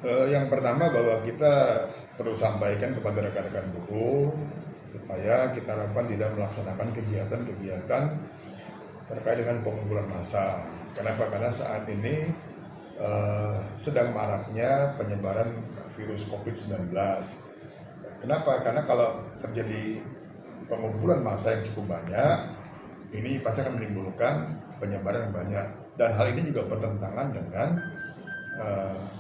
Yang pertama bahwa kita perlu sampaikan kepada rekan-rekan buruh supaya kita harapkan tidak melaksanakan kegiatan-kegiatan terkait dengan pengumpulan massa. Kenapa? Karena saat ini sedang maraknya penyebaran virus COVID-19. Kenapa? Karena kalau terjadi pengumpulan massa yang cukup banyak, ini pasti akan menimbulkan penyebaran yang banyak. Dan hal ini juga bertentangan dengan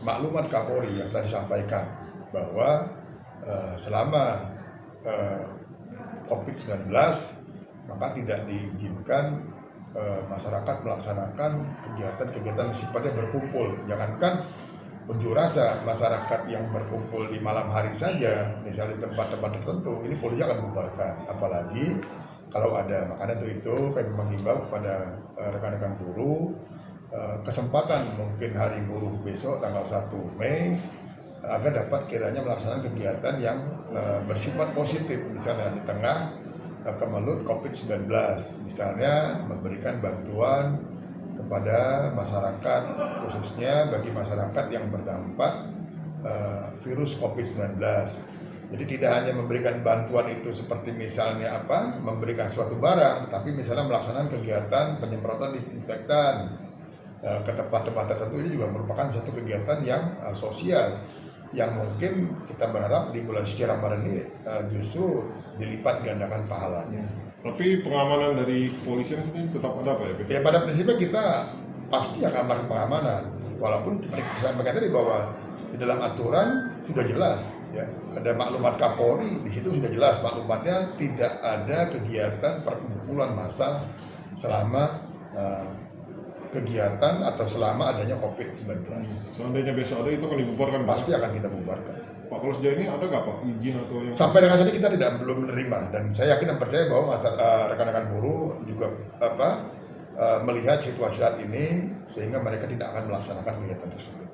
maklumat Kapolri yang telah disampaikan bahwa selama COVID-19 maka tidak diizinkan masyarakat melaksanakan kegiatan-kegiatan sifatnya berkumpul. Jangankan unjuk rasa, masyarakat yang berkumpul di malam hari saja, misalnya di tempat-tempat tertentu, ini polisi akan bubarkan. Apalagi kalau ada, makanya itu kami mengimbau kepada rekan-rekan buruh kesempatan mungkin hari buruh besok tanggal 1 Mei agar dapat kiranya melaksanakan kegiatan yang bersifat positif, misalnya di tengah kemelut COVID-19, misalnya memberikan bantuan kepada masyarakat, khususnya bagi masyarakat yang berdampak virus COVID-19. Jadi tidak hanya memberikan bantuan itu seperti misalnya memberikan suatu barang, tapi misalnya melaksanakan kegiatan penyemprotan disinfektan ke tempat-tempat tertentu. Ini juga merupakan satu kegiatan yang sosial yang mungkin kita berharap di bulan suci Ramadan ini justru dilipat gandakan pahalanya. Tapi pengamanan dari kepolisian ini tetap ada Pak ya? Ya pada prinsipnya kita pasti akan melakukan pengamanan, walaupun seperti saya sampaikan tadi bahwa di dalam aturan sudah jelas, ya ada maklumat Kapolri, di situ sudah jelas maklumatnya tidak ada kegiatan perkumpulan massa selama kegiatan atau selama adanya COVID-19. Seandainya besok ada itu akan dibubarkan? Pasti akan kita bubarkan. Pak, kalau sejauh ini ada nggak Pak izin atau yang... Sampai dengan saat ini kita belum menerima, dan saya yakin dan percaya bahwa rekan-rekan buruh juga melihat situasi saat ini sehingga mereka tidak akan melaksanakan kegiatan tersebut.